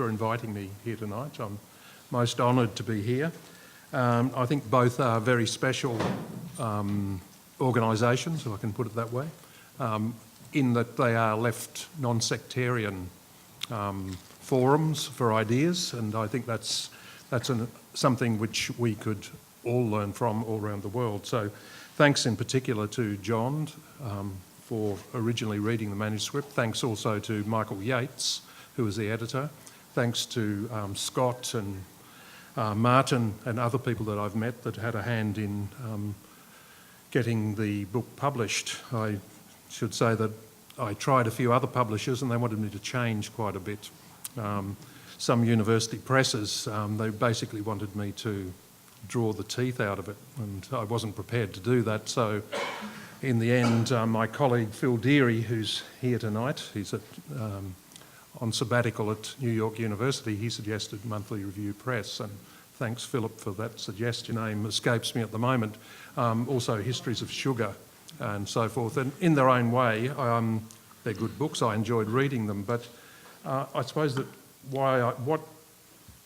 for inviting me here tonight. I'm most honoured to be here. I think both are very special organisations, if I can put it that way, in that they are left non-sectarian forums for ideas, and I think that's something which we could all learn from all around the world. So thanks in particular to John for originally reading the manuscript. Thanks also to Michael Yates, who was the editor. Thanks to Scott and Martin and other people that I've met that had a hand in getting the book published. I should say that I tried a few other publishers and they wanted me to change quite a bit. Some university presses, they basically wanted me to draw the teeth out of it, and I wasn't prepared to do that. So in the end, my colleague Phil Deary, who's here tonight, he's on sabbatical at New York University, he suggested Monthly Review Press, and thanks Philip for that suggestion. Name escapes me at the moment. Also Histories of Sugar and so forth, and in their own way, they're good books. I enjoyed reading them, but I suppose that what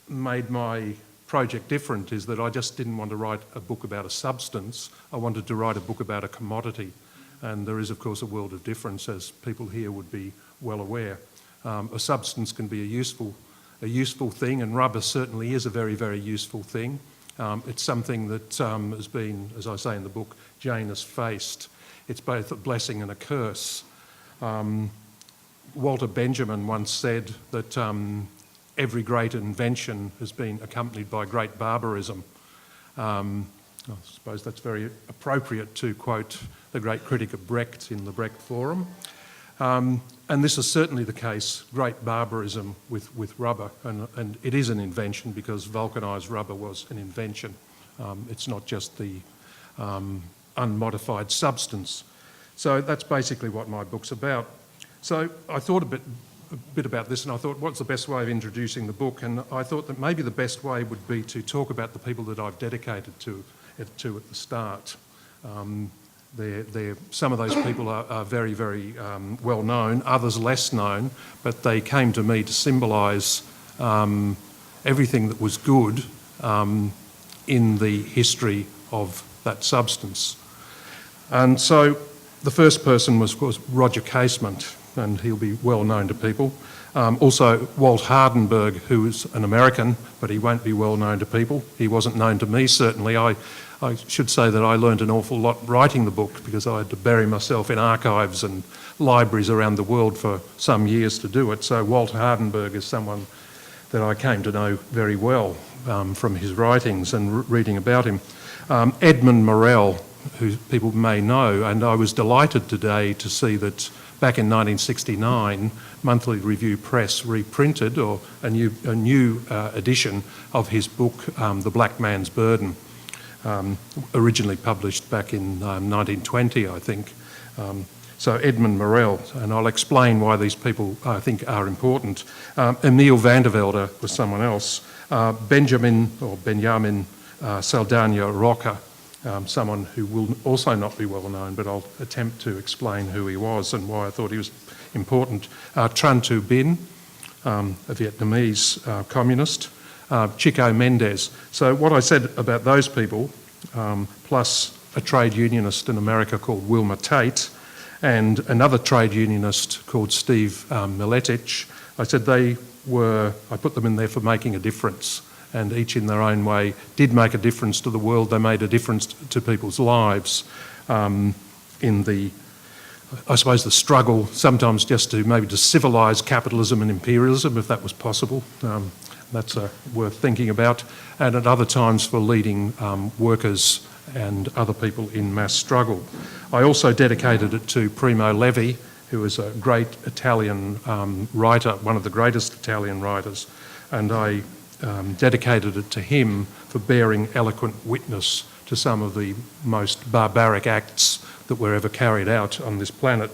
made my project different is that I just didn't want to write a book about a substance. I wanted to write a book about a commodity, and there is of course a world of difference, as people here would be well aware. A substance can be a useful thing, and rubber certainly is a very, very useful thing. It's something that has been, as I say in the book, Jane has faced. It's both a blessing and a curse. Walter Benjamin once said that every great invention has been accompanied by great barbarism. I suppose that's very appropriate to quote the great critic of Brecht in the Brecht Forum. And this is certainly the case, great barbarism with rubber, and it is an invention because vulcanised rubber was an invention. It's not just the unmodified substance. So that's basically what my book's about. So I thought a bit about this, and I thought, what's the best way of introducing the book? And I thought that maybe the best way would be to talk about the people that I've dedicated to at the start. Some of those people are very, very well known, others less known, but they came to me to symbolise everything that was good in the history of that substance. And so the first person was, of course, Roger Casement, and he'll be well known to people. Also Walt Hardenberg, who is an American, but he won't be well known to people. He wasn't known to me, certainly. I should say that I learned an awful lot writing the book because I had to bury myself in archives and libraries around the world for some years to do it. So Walt Hardenberg is someone that I came to know very well from his writings and reading about him. Edmund Morell, who people may know, and I was delighted today to see that back in 1969, Monthly Review Press reprinted a new edition of his book, The Black Man's Burden, originally published back in 1920, I think. So Edmund Morell, and I'll explain why these people I think are important. Emile van der Velde was someone else. Benjamin Saldana Roca, someone who will also not be well known, but I'll attempt to explain who he was and why I thought he was important. Tran Tu Binh, a Vietnamese communist. Chico Mendes. So what I said about those people, plus a trade unionist in America called Wilma Tate, and another trade unionist called Steve Miletich, I said I put them in there for making a difference, and each in their own way did make a difference to the world. They made a difference to people's lives in the, I suppose, the struggle sometimes just to maybe to civilise capitalism and imperialism, if that was possible. That's worth thinking about, and at other times for leading workers and other people in mass struggle. I also dedicated it to Primo Levi, who is a great Italian writer, one of the greatest Italian writers, and I dedicated it to him for bearing eloquent witness to some of the most barbaric acts that were ever carried out on this planet.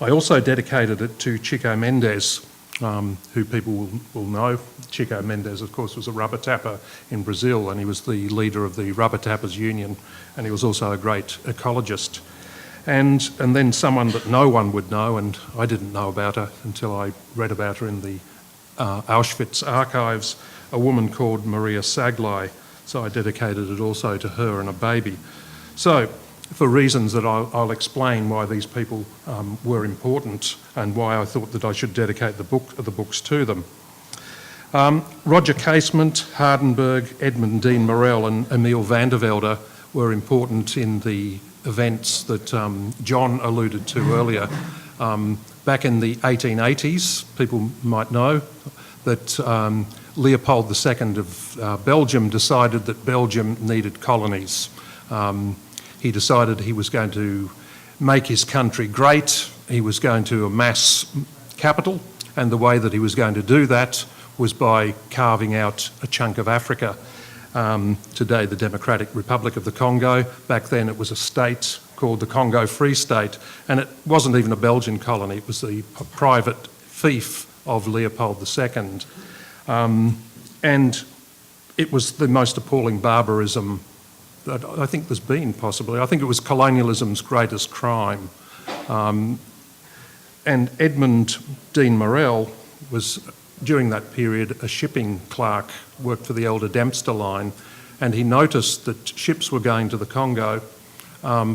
I also dedicated it to Chico Mendes, who people will know. Chico Mendes, of course, was a rubber tapper in Brazil, and he was the leader of the Rubber Tappers Union, and he was also a great ecologist. And then someone that no one would know, and I didn't know about her until I read about her in the Auschwitz archives, a woman called Maria Saglai. So I dedicated it also to her and a baby. So, for reasons that I'll explain why these people were important and why I thought that I should dedicate the books to them. Roger Casement, Hardenberg, Edmund Dean Morel and Emil van der Velde were important in the events that John alluded to earlier. Back in the 1880s, people might know that Leopold II of Belgium decided that Belgium needed colonies. He decided he was going to make his country great, he was going to amass capital, and the way that he was going to do that was by carving out a chunk of Africa. Today, the Democratic Republic of the Congo. Back then, it was a state called the Congo Free State, and it wasn't even a Belgian colony, it was the private fief of Leopold II. And it was the most appalling barbarism that I think there's been, possibly. I think it was colonialism's greatest crime. And Edmund Dean Morel was, during that period, a shipping clerk, worked for the Elder Dempster Line, and he noticed that ships were going to the Congo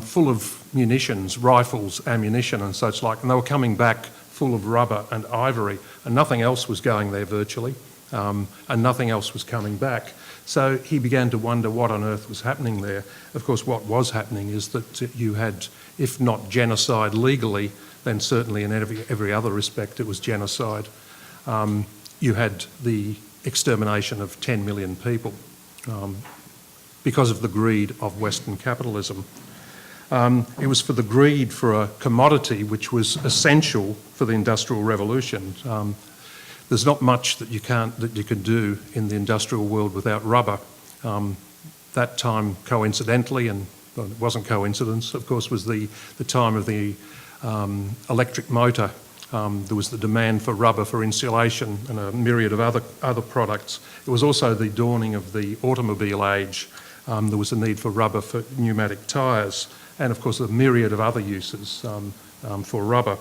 full of munitions, rifles, ammunition and such like, and they were coming back full of rubber and ivory, and nothing else was going there virtually, and nothing else was coming back. So he began to wonder what on earth was happening there. Of course, what was happening is that you had, if not genocide legally, then certainly in every other respect it was genocide. You had the extermination of 10 million people because of the greed of Western capitalism. It was for the greed for a commodity which was essential for the Industrial Revolution. There's not much that you can do in the industrial world without rubber. That time, coincidentally, and well, it wasn't coincidence, of course, was the time of the electric motor. There was the demand for rubber for insulation and a myriad of other products. It was also the dawning of the automobile age. There was a need for rubber for pneumatic tyres, and of course a myriad of other uses for rubber.